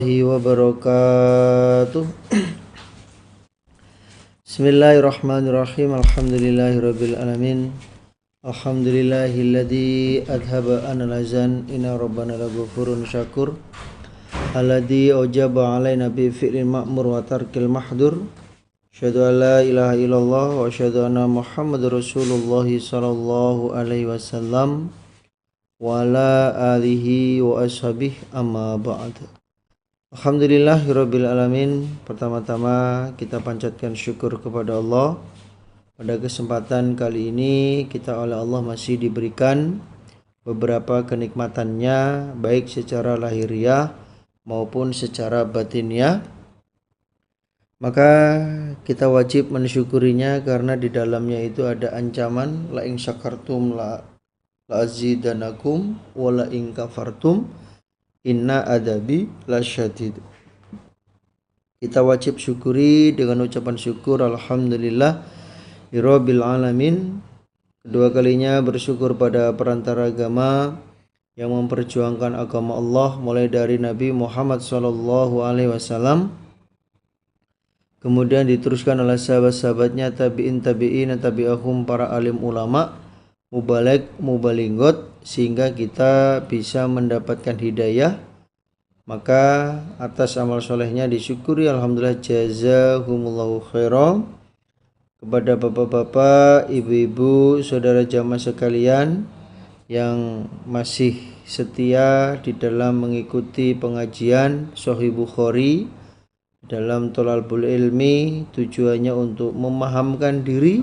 Wabarakatuh. Bismillahirrahmanirrahim. Alhamdulillahirabbil alamin. Alhamdulillahilladzi adhaba anal azan. Inna rabbana laghafurun syakur. Alladzi aujaba alaina bi fi'lil ma'mur wa tarkil mahdur. Asyhadu an la ilaha illallah wa asyhadu anna Muhammadar Rasulullah sallallahu alaihi wasallam wa ala alihi wa ashabihi amma ba'd. Alhamdulillahirabbil alamin. Pertama-tama kita panjatkan syukur kepada Allah. Pada kesempatan kali ini kita oleh Allah masih diberikan beberapa kenikmatannya, baik secara lahiriah maupun secara batiniah. Maka kita wajib mensyukurinya karena di dalamnya itu ada ancaman la in syakartum la azidanakum wa la in kafartum inna adabi lasyadid. Kita wajib syukuri dengan ucapan syukur alhamdulillah rabbil alamin. Kedua kalinya bersyukur pada perantara agama yang memperjuangkan agama Allah mulai dari Nabi Muhammad sallallahu alaihi wasallam, kemudian diteruskan oleh sahabat-sahabatnya, tabi'in, tabi'ahum, para alim ulama, mubalig, mubalinggot, sehingga kita bisa mendapatkan hidayah. Maka atas amal solehnya disyukuri alhamdulillah, jazahumullahu khairan. Kepada bapak-bapak, ibu-ibu, saudara jamaah sekalian yang masih setia di dalam mengikuti pengajian Sahih Bukhari dalam Thalabul Ilmi, tujuannya untuk memahamkan diri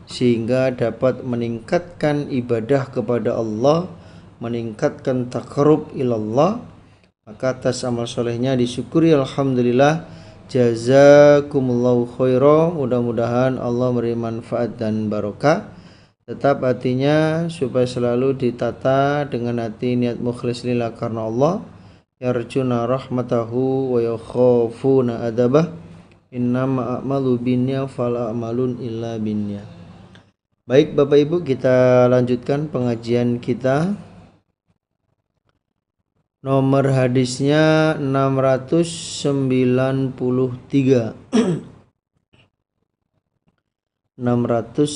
sehingga dapat meningkatkan ibadah kepada Allah, meningkatkan taqarrub ilallah. Maka atas amal solehnya disyukuri alhamdulillah, jazakumullahu khairan. Mudah-mudahan Allah memberi manfaat dan barokah. Tetap hatinya supaya selalu ditata dengan hati niat mukhlis lillah karena Allah, yarjuna rahmatahu wa yakhafuna adabah. Innama a'malu binniyah fala a'malun illa binniyah. Baik Bapak Ibu, kita lanjutkan pengajian kita. Nomor hadisnya 693. 693.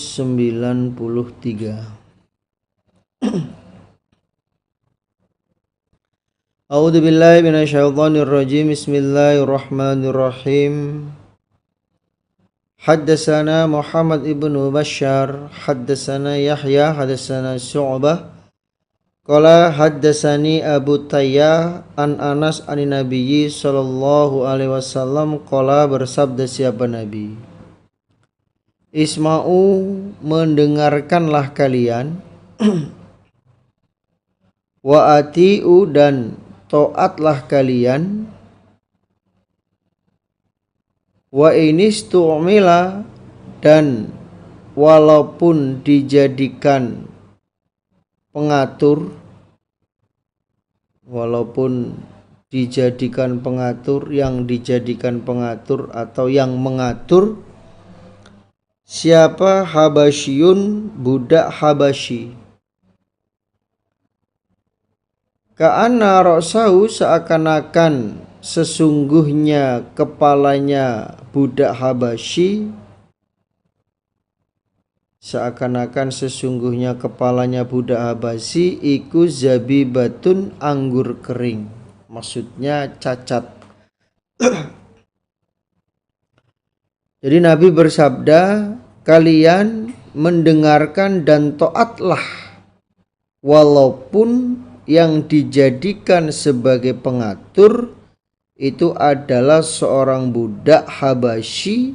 A'udzu billahi minasyaitonir rajim. Bismillahirrahmanirrahim. Haddatsana Muhammad ibnu Bashar, haddatsana Yahya, haddatsana Syu'bah, qala haddatsani Abu Tayyah an Anas an Nabiyyi sallallahu alaihi wasallam qala, bersabda siapa Nabi, Isma'u, mendengarkanlah kalian, wa ati'u, dan taatlah kalian, wa inistu'mila, dan walaupun dijadikan pengatur, yang dijadikan pengatur atau yang mengatur, siapa? Habasyun, budak Habasyi. Ka'anna ra'sahu, seakan-akan sesungguhnya kepalanya budak Habasyi, iku zabibatun, anggur kering, maksudnya cacat. Jadi Nabi bersabda, kalian mendengarkan dan taatlah walaupun yang dijadikan sebagai pengatur itu adalah seorang budak Habasyi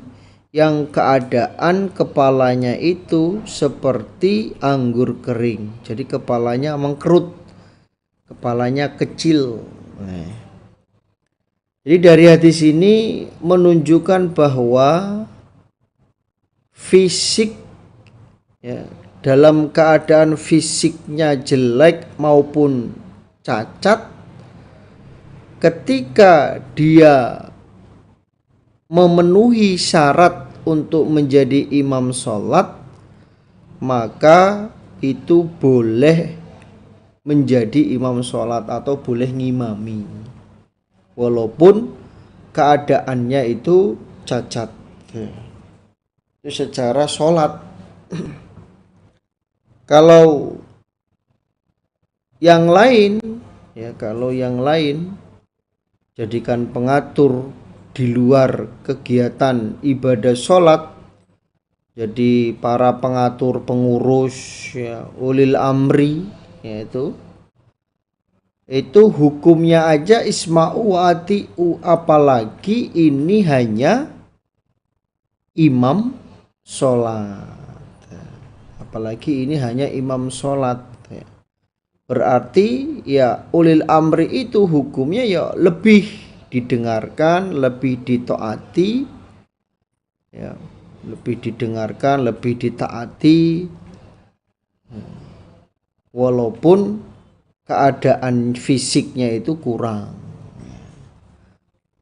yang keadaan kepalanya itu seperti anggur kering. Jadi kepalanya mengkerut, kepalanya kecil. Jadi dari hadis ini menunjukkan bahwa fisik, ya, dalam keadaan fisiknya jelek maupun cacat, ketika dia memenuhi syarat untuk menjadi imam sholat, maka itu boleh menjadi imam sholat atau boleh ngimami. walaupun keadaannya itu cacat. Itu secara sholat. Kalau yang lain, kalau yang lain jadikan pengatur di luar kegiatan ibadah sholat, jadi para pengatur, pengurus, ulil amri, itu hukumnya aja isma'u wa ati'u, apalagi ini hanya imam sholat. Apalagi ini hanya imam sholat. Berarti ulil amri itu hukumnya lebih didengarkan, lebih ditaati, lebih didengarkan, lebih ditaati, walaupun keadaan fisiknya itu kurang.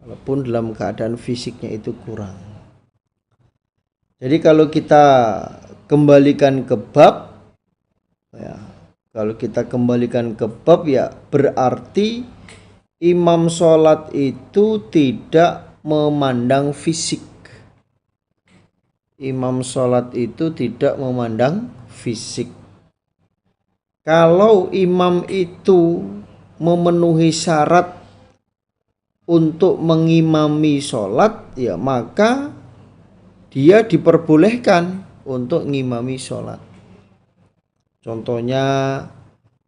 Walaupun dalam keadaan fisiknya itu kurang. Jadi kalau kita kembalikan ke bab, kalau kita kembalikan ke bab, berarti imam sholat itu tidak memandang fisik. Imam sholat itu tidak memandang fisik. Kalau imam itu memenuhi syarat untuk mengimami sholat, maka dia diperbolehkan untuk ngimami sholat. Contohnya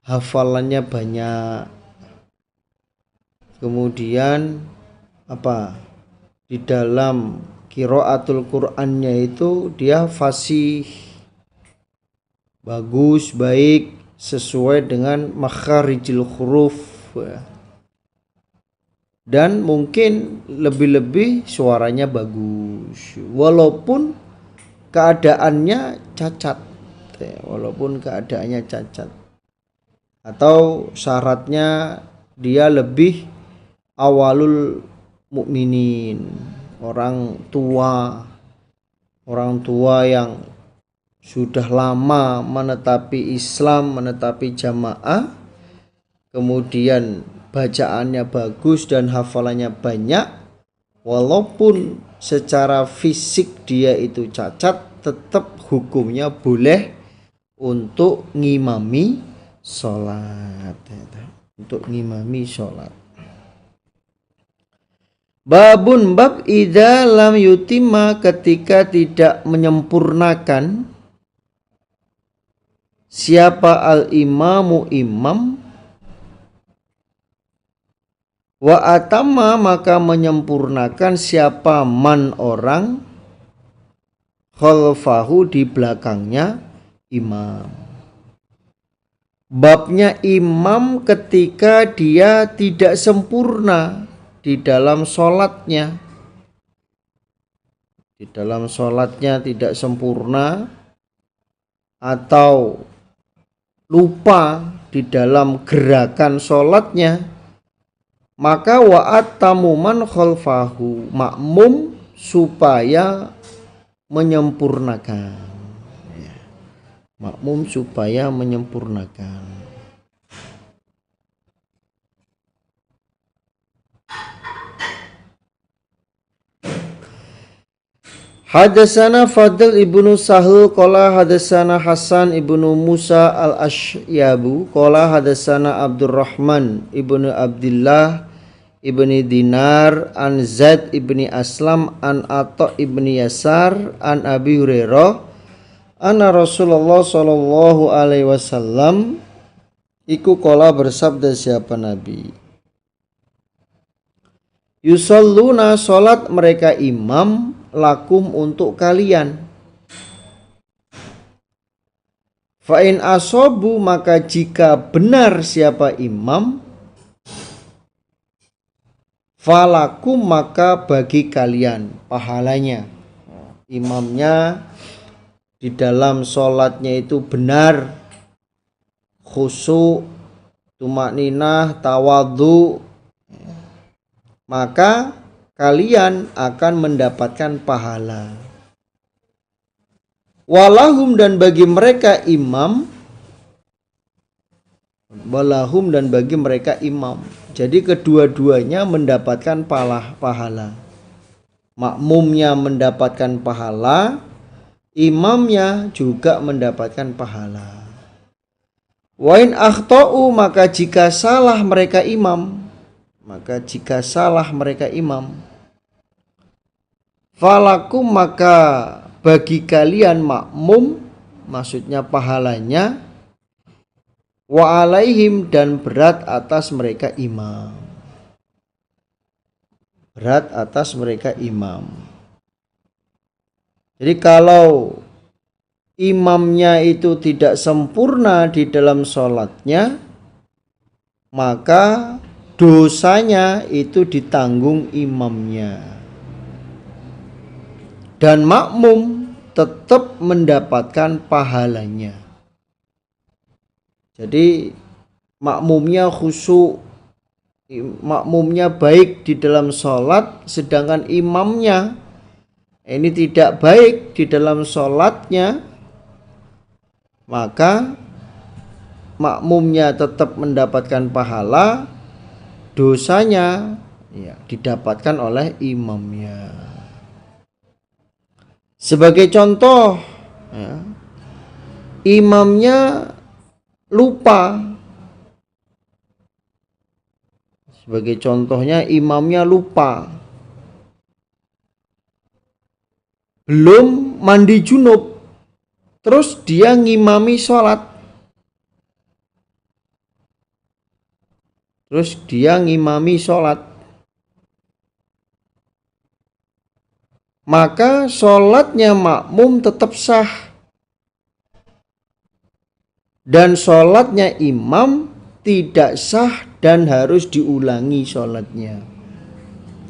hafalannya banyak, kemudian di dalam qiraatul Qur'annya itu dia fasih, bagus, baik, sesuai dengan makharijil huruf, dan mungkin lebih-lebih suaranya bagus walaupun keadaannya cacat, atau syaratnya dia lebih awalul mukminin, orang tua yang sudah lama menetapi Islam, menetapi jamaah, kemudian bacaannya bagus dan hafalannya banyak, walaupun secara fisik dia itu cacat, tetap hukumnya boleh untuk ngimami sholat. Babun bab idza lam yutimma, ketika tidak menyempurnakan siapa al-imamu imam, wa atamma maka menyempurnakan siapa man orang, khalfahu di belakangnya imam. Babnya imam ketika dia tidak sempurna di dalam sholatnya, tidak sempurna atau lupa di dalam gerakan sholatnya, maka wa'at tamuman khalfahu, makmum supaya menyempurnakan. Hadatsana Fadl ibnu Sahl qala hadatsana Hasan ibnu Musa al-Ashyabu qala hadatsana Abdurrahman ibnu Abdullah ibni Dinar an Zaid ibni Aslam an Atha ibni Yasar an Abi Hurairah anna Rasulullah sallallahu alaihi wasallam iku qala bersabda siapa Nabi, yusalluna salat mereka imam lakum untuk kalian, fa in asobu maka jika benar siapa imam, falakum maka bagi kalian pahalanya. Imamnya di dalam sholatnya itu benar, khusyuk, tumakninah, tawadhu, maka kalian akan mendapatkan pahala. Walahum dan bagi mereka imam, Jadi kedua-duanya mendapatkan pahala. Makmumnya mendapatkan pahala, imamnya juga mendapatkan pahala. Wa in akhtau, maka jika salah mereka imam, falakum, maka bagi kalian makmum, maksudnya pahalanya, wa alaihim, dan berat atas mereka imam. Jadi kalau imamnya itu tidak sempurna di dalam sholatnya, maka dosanya itu ditanggung imamnya, dan makmum tetap mendapatkan pahalanya. Jadi makmumnya khusyuk, makmumnya baik di dalam sholat, sedangkan imamnya ini tidak baik di dalam sholatnya, maka makmumnya tetap mendapatkan pahala, dosanya didapatkan oleh imamnya. Sebagai contoh, imamnya lupa. Sebagai contohnya, imamnya lupa, belum mandi junub, terus dia ngimami sholat. Maka sholatnya makmum tetap sah, dan sholatnya imam tidak sah dan harus diulangi sholatnya.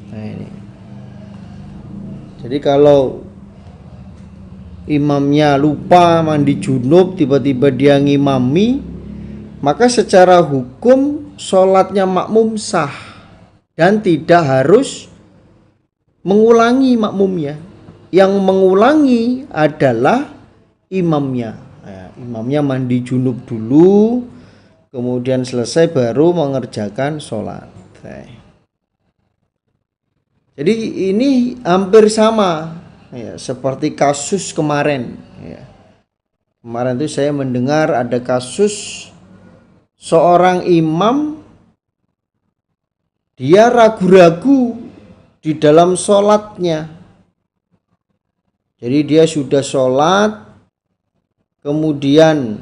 Nah, ini. Jadi kalau imamnya lupa mandi junub, tiba-tiba dia ngimami, maka secara hukum sholatnya makmum sah dan tidak harus mengulangi makmumnya. Yang mengulangi adalah imamnya. Imamnya mandi junub dulu, kemudian selesai baru mengerjakan sholat. Jadi ini hampir sama seperti kasus kemarin. Kemarin itu saya mendengar ada kasus seorang imam, dia ragu-ragu di dalam sholatnya. Jadi dia sudah sholat, kemudian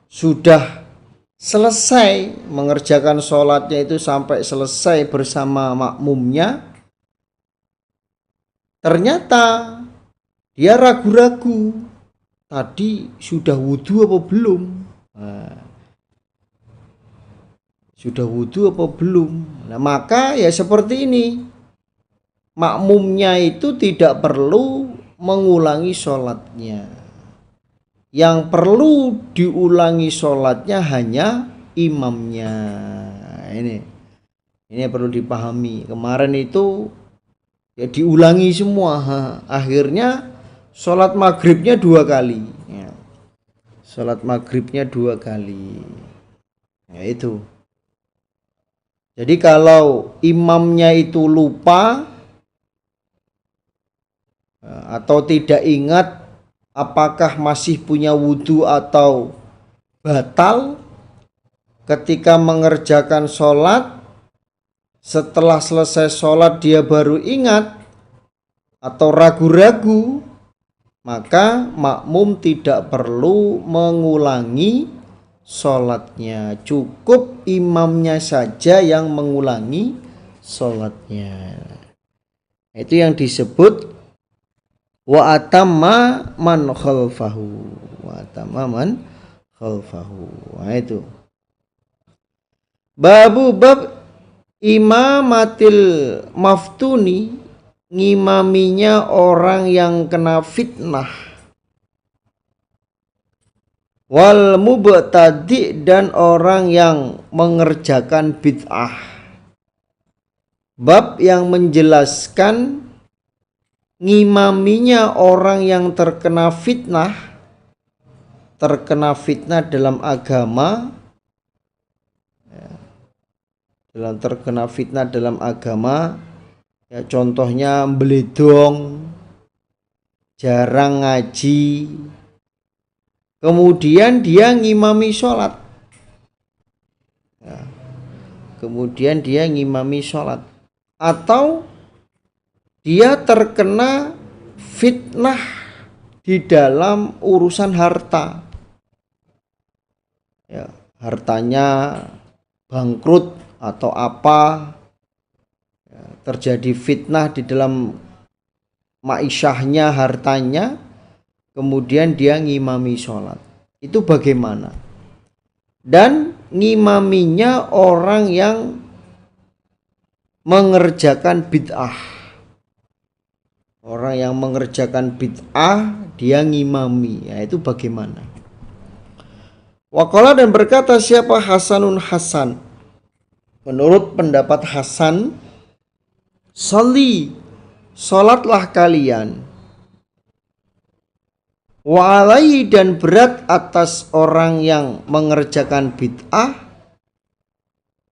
sudah selesai mengerjakan sholatnya itu sampai selesai bersama makmumnya, ternyata dia ragu-ragu tadi sudah wudhu apa belum. Nah, maka ya seperti ini, makmumnya itu tidak perlu mengulangi sholatnya. Yang perlu diulangi sholatnya hanya imamnya. Ini perlu dipahami. Kemarin itu ya diulangi semua. Akhirnya sholat maghribnya 2 kali. Ya itu. Jadi kalau imamnya itu lupa atau tidak ingat apakah masih punya wudhu atau batal ketika mengerjakan sholat, setelah selesai sholat dia baru ingat atau ragu-ragu, maka makmum tidak perlu mengulangi sholatnya, cukup imamnya saja yang mengulangi sholatnya. Itu yang disebut wa atamma man khalfahu. Nah, itu bab imamatil maftuni, ngimaminya orang yang kena fitnah, wal mubtadi, dan orang yang mengerjakan bid'ah. Bab yang menjelaskan ngimaminya orang yang terkena fitnah dalam agama, dalam terkena fitnah dalam agama, ya contohnya beledong, jarang ngaji, kemudian dia ngimami sholat, ya, kemudian dia ngimami sholat, atau dia terkena fitnah di dalam urusan harta, ya, hartanya bangkrut atau apa, ya, terjadi fitnah di dalam maisyahnya, hartanya, kemudian dia ngimami sholat. Itu bagaimana? Dan ngimaminya orang yang mengerjakan bid'ah. Orang yang mengerjakan bid'ah dia ngimami, ya itu bagaimana? Waqala, dan berkata siapa Hasanun Hasan, menurut pendapat Hasan, sholli, sholatlah kalian, wa alaihi, dan berat atas orang yang mengerjakan bid'ah,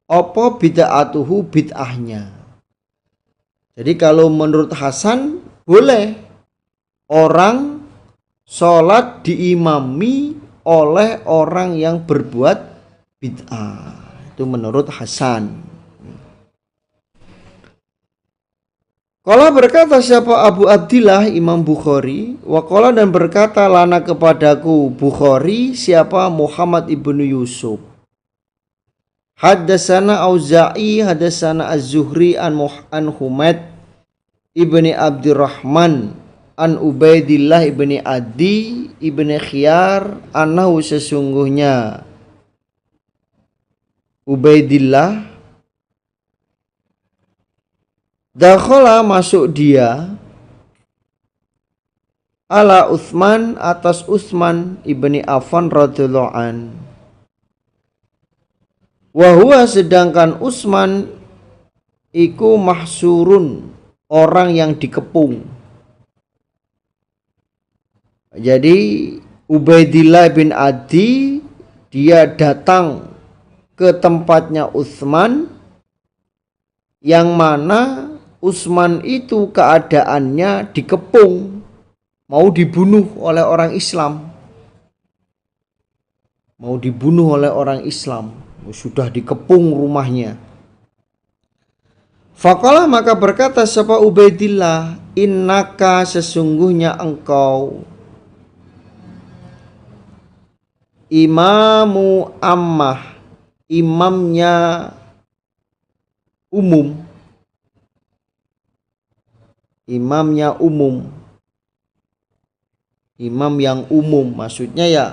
apa bid'atuhu, bid'ahnya. Jadi kalau menurut Hasan boleh orang sholat diimami oleh orang yang berbuat bid'ah. Itu menurut Hasan. Qala, berkata siapa Abu Abdillah Imam Bukhari, wa qala, dan berkata lana kepadaku Bukhari siapa Muhammad ibnu Yusuf, haddatsana Auza'i haddatsana Az-Zuhri an Humaid ibni Abdurrahman an Ubaidillah ibni Adi ibni Khiyar, annahu, sesungguhnya Ubaidillah dakhala, masuk dia, ala Utsman, atas Utsman ibni Affan radhiyallahu an, wa huwa, sedangkan Utsman iku mahsurun, orang yang dikepung. Jadi Ubaidillah bin Adi dia datang ke tempatnya Utsman, yang mana Utsman itu keadaannya dikepung, mau dibunuh oleh orang Islam. Mau dibunuh oleh orang Islam, sudah dikepung rumahnya. Faqala, maka berkata siapa Ubaidillah, innaka, sesungguhnya engkau, imamu ammah, imamnya umum, imamnya umum, imam yang umum, maksudnya ya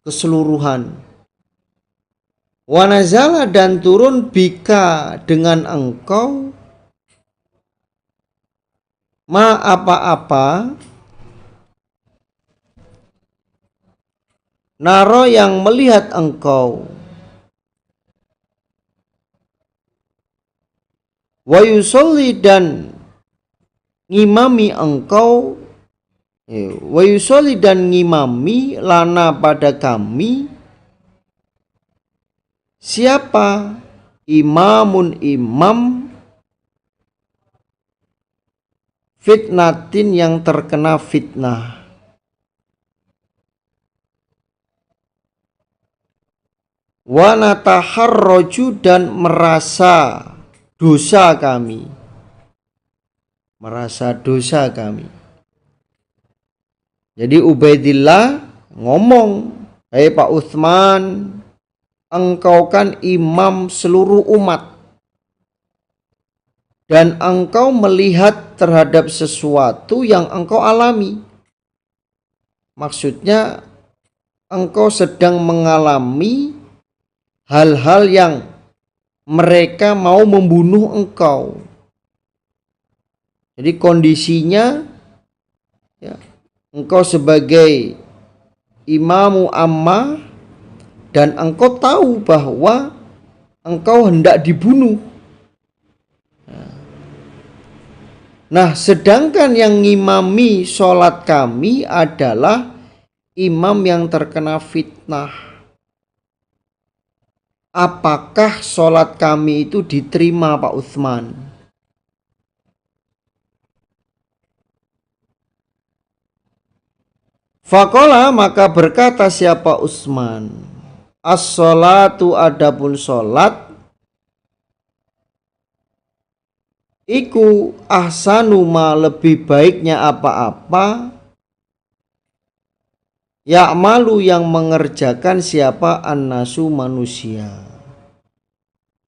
keseluruhan. Wa nazala, dan turun, bika, dengan engkau, ma, apa-apa, naro, yang melihat engkau, wa yusolli, dan ngimami engkau, wa yusolli, dan ngimami, lana, pada kami, siapa imamun, imam, fitnatin, yang terkena fitnah, wa nataharroju, dan merasa dosa kami, merasa dosa kami. Jadi Ubaidillah ngomong, hei Pak Utsman, engkau kan imam seluruh umat, dan engkau melihat terhadap sesuatu yang engkau alami. Maksudnya engkau sedang mengalami hal-hal yang mereka mau membunuh engkau. Jadi kondisinya, ya, engkau sebagai imamu ammah, dan engkau tahu bahwa engkau hendak dibunuh. Nah, sedangkan yang ngimami sholat kami adalah imam yang terkena fitnah. apakah sholat kami itu diterima Pak Utsman? Faqala, maka berkata siapa Utsman, as-sholatu, adapun sholat, iku ahsanu ma, lebih baiknya apa-apa, ya'malu, yang mengerjakan siapa, annasu, manusia.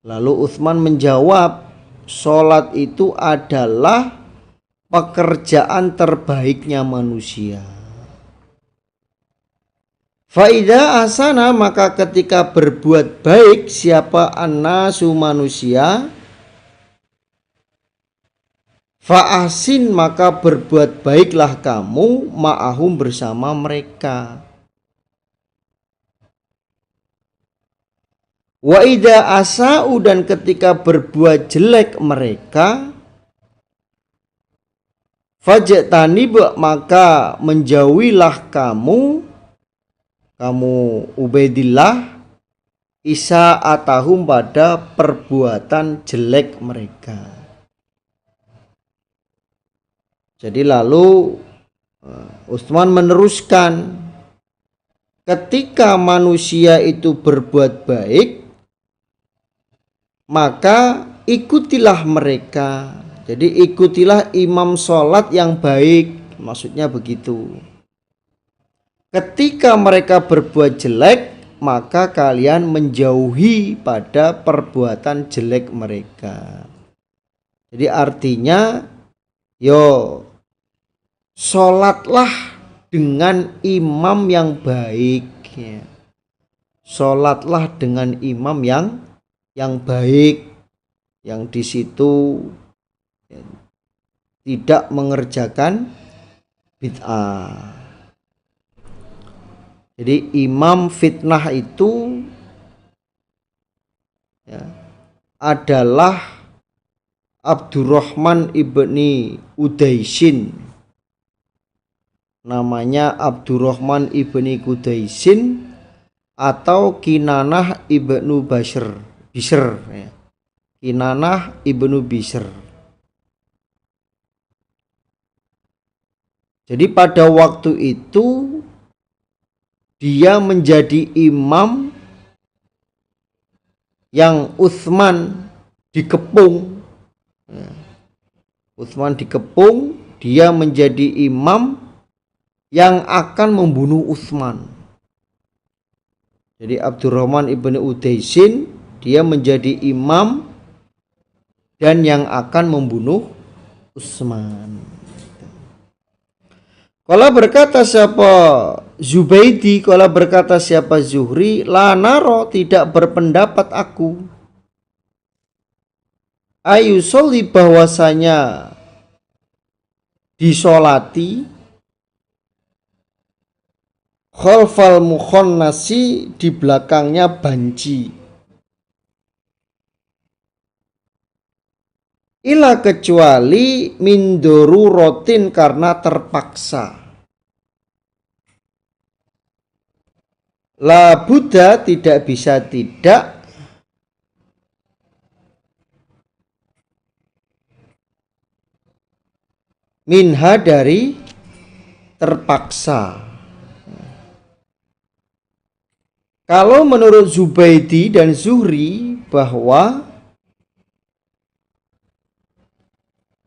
Lalu Utsman menjawab, sholat itu adalah pekerjaan terbaiknya manusia. Faida asana, maka ketika berbuat baik siapa annasu, manusia, fa'asin, maka berbuat baiklah kamu ma'ahum, bersama mereka. Wa idza asa'u, dan ketika berbuat jelek mereka, fajtanib, maka menjauhilah kamu Ubaidillah, isa'atahum, pada perbuatan jelek mereka. Jadi lalu Utsman meneruskan, ketika manusia itu berbuat baik, maka ikutilah mereka. Jadi ikutilah imam sholat yang baik, maksudnya begitu. Ketika mereka berbuat jelek, maka kalian menjauhi pada perbuatan jelek mereka. Jadi artinya, sholatlah dengan imam yang baik, ya. Sholatlah dengan imam yang baik, yang di situ tidak mengerjakan bid'ah. Jadi imam fitnah itu adalah Abdurrahman ibni Udaisin. Namanya Abdurrahman ibni Udaisin atau Kinanah ibnu Bishr. Kinanah ibnu Bishr. Jadi pada waktu itu dia menjadi imam yang Utsman dikepung. Utsman dikepung, dia menjadi imam yang akan membunuh Utsman. Jadi Abdurrahman ibni Udaisin, dia menjadi imam dan yang akan membunuh Utsman. Kalau berkata siapa Zubaidi, kalau berkata siapa Zuhri, la naro, tidak berpendapat aku, ayu soli, bahwasanya disolati, khalfal mukhonnasi, di belakangnya banci, ila, kecuali min daruratin, karena terpaksa. La Buddha, tidak bisa tidak, minha, dari terpaksa. Kalau menurut Zubaidi dan Zuhri, bahwa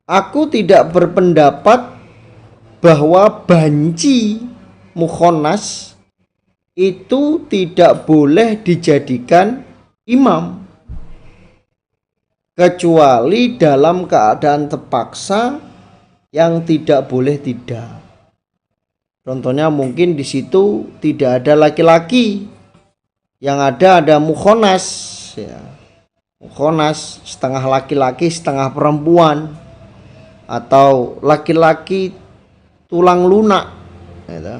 aku tidak berpendapat bahwa banci mukhonnas itu tidak boleh dijadikan imam kecuali dalam keadaan terpaksa yang tidak boleh tidak. Contohnya mungkin di situ tidak ada laki-laki, yang ada mukhonnas, ya. Mukhonnas setengah laki-laki setengah perempuan, atau laki-laki tulang lunak, ya.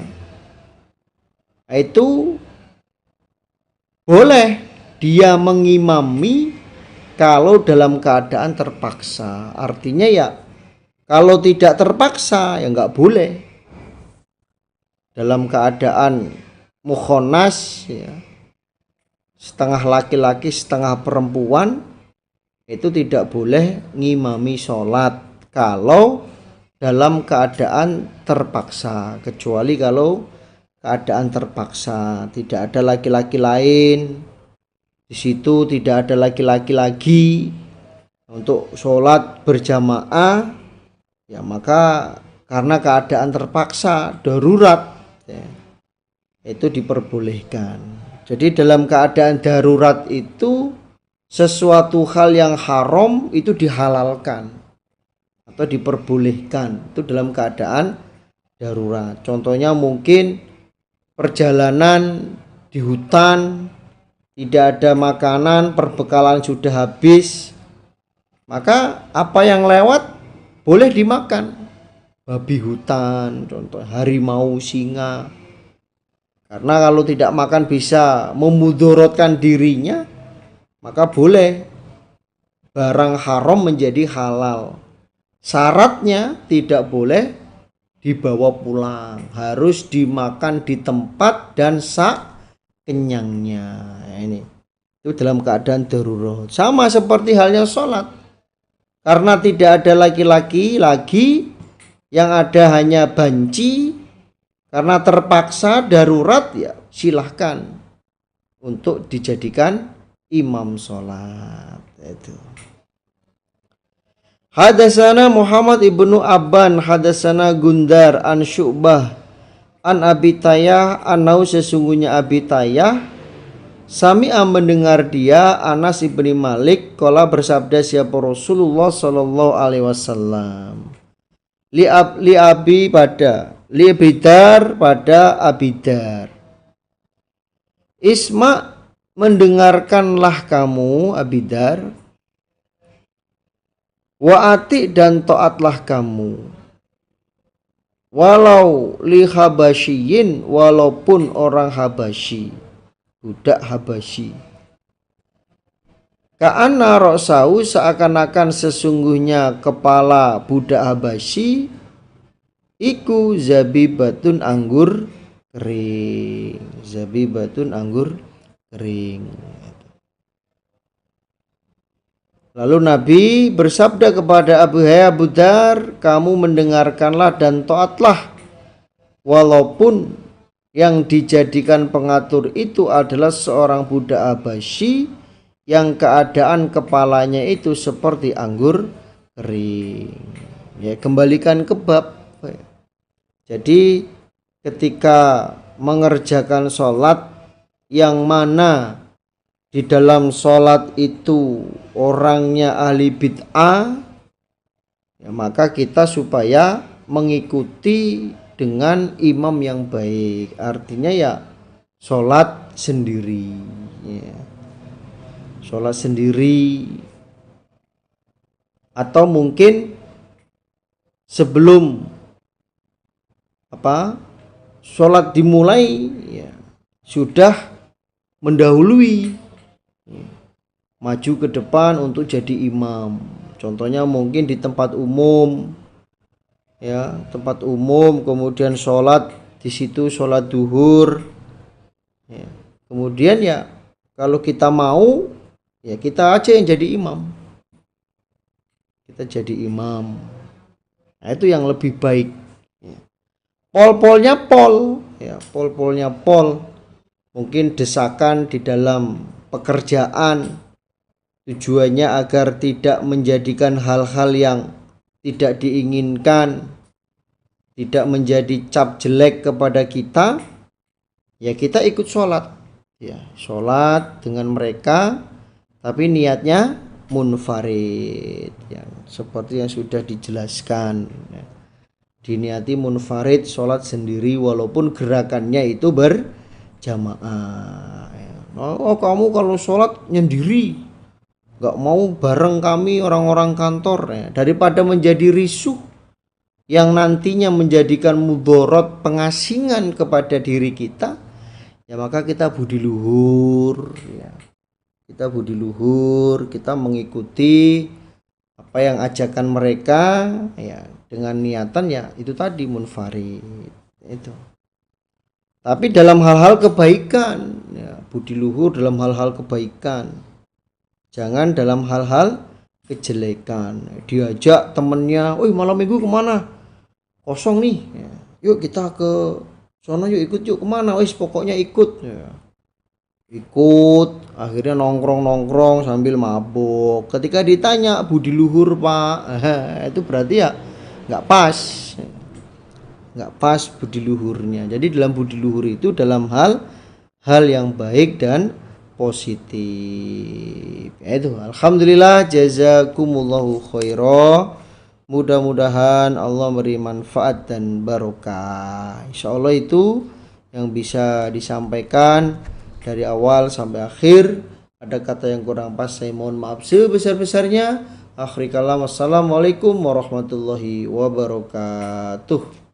Itu boleh dia mengimami kalau dalam keadaan terpaksa. Artinya ya, kalau tidak terpaksa ya nggak boleh. Dalam keadaan mukhonnas, ya, setengah laki-laki setengah perempuan itu tidak boleh ngimami sholat kalau dalam keadaan terpaksa, kecuali kalau keadaan terpaksa tidak ada laki-laki lain di situ, tidak ada laki-laki lagi untuk sholat berjamaah, ya maka karena keadaan terpaksa darurat ya, itu diperbolehkan. Jadi dalam keadaan darurat itu sesuatu hal yang haram itu dihalalkan atau diperbolehkan, itu dalam keadaan darurat. Contohnya mungkin perjalanan di hutan, tidak ada makanan, perbekalan sudah habis, maka apa yang lewat boleh dimakan. Babi hutan, contoh harimau, singa. Karena kalau tidak makan bisa memudorotkan dirinya, maka boleh barang haram menjadi halal. Syaratnya tidak boleh dibawa pulang, harus dimakan di tempat dan kenyangnya. Ini itu dalam keadaan darurat. Sama seperti halnya sholat, karena tidak ada laki-laki lagi, yang ada hanya banci, karena terpaksa darurat ya silahkan untuk dijadikan imam sholat. Itu. Hadasana Muhammad ibnu Abban, hadasana Gundar an Syu'bah an Abi Tayyah, anau sesungguhnya Abi Tayyah sami'a mendengar dia Anas ibni Malik qala bersabda siapa Rasulullah sallallahu alaihi wasallam li abi pada li Abidar pada Abidar, isma mendengarkanlah kamu Abidar, wa ati dan taatlah kamu, walau li habasyiin walaupun orang Habasyi, budak Habasyi. Ka'anna ra'sahu seakan-akan sesungguhnya kepala budak Habasyi iku zabibatun anggur kering, zabibatun anggur kering. Lalu Nabi bersabda kepada Abu Dar, kamu mendengarkanlah dan taatlah walaupun yang dijadikan pengatur itu adalah seorang budak Habasyi yang keadaan kepalanya itu seperti anggur kering. Ya, kembalikan ke bab. Jadi ketika mengerjakan sholat yang mana di dalam sholat itu orangnya ahli bid'ah, ya, maka kita supaya mengikuti dengan imam yang baik. Artinya ya sholat sendiri ya. Sholat sendiri, atau mungkin sebelum sholat dimulai ya, sudah mendahului ya, maju ke depan untuk jadi imam. Contohnya mungkin di tempat umum ya, tempat umum, kemudian sholat di situ, sholat duhur ya. Kemudian ya kalau kita mau ya kita aja yang jadi imam, kita jadi imam. Nah, itu yang lebih baik ya. Pol-polnya pol ya, pol-polnya pol, mungkin desakan di dalam pekerjaan, tujuannya agar tidak menjadikan hal-hal yang tidak diinginkan, tidak menjadi cap jelek kepada kita, ya kita ikut sholat ya, sholat dengan mereka, tapi niatnya munfarid ya, seperti yang sudah dijelaskan ya. Diniati munfarid, sholat sendiri walaupun gerakannya itu berjamaah ya. Oh kamu kalau sholat nyendiri, gak mau bareng kami orang-orang kantor ya, daripada menjadi risuh yang nantinya menjadikan mudorot pengasingan kepada diri kita, ya maka kita budi luhur ya. Kita budi luhur, kita mengikuti apa yang ajakan mereka ya, dengan niatan ya itu tadi munfarid itu. Tapi dalam hal-hal kebaikan ya, budi luhur dalam hal-hal kebaikan, jangan dalam hal-hal kejelekan. Diajak temennya, "Oi, malam minggu kemana? Kosong nih, ya. Yuk kita ke sono, yuk ikut yuk kemana? Wis pokoknya ikut." Ya. Ikut, akhirnya nongkrong sambil mabuk. Ketika ditanya budi luhur pak, itu berarti ya nggak pas budi luhurnya. Jadi dalam budi luhur itu dalam hal yang baik dan positif. Itu alhamdulillah, jazakumullahu khairah. Mudah-mudahan Allah beri manfaat dan barokah. Insyaallah itu yang bisa disampaikan dari awal sampai akhir. Ada kata yang kurang pas, saya mohon maaf sebesar-besarnya. Akhir kalam, wassalamualaikum warahmatullahi wabarakatuh.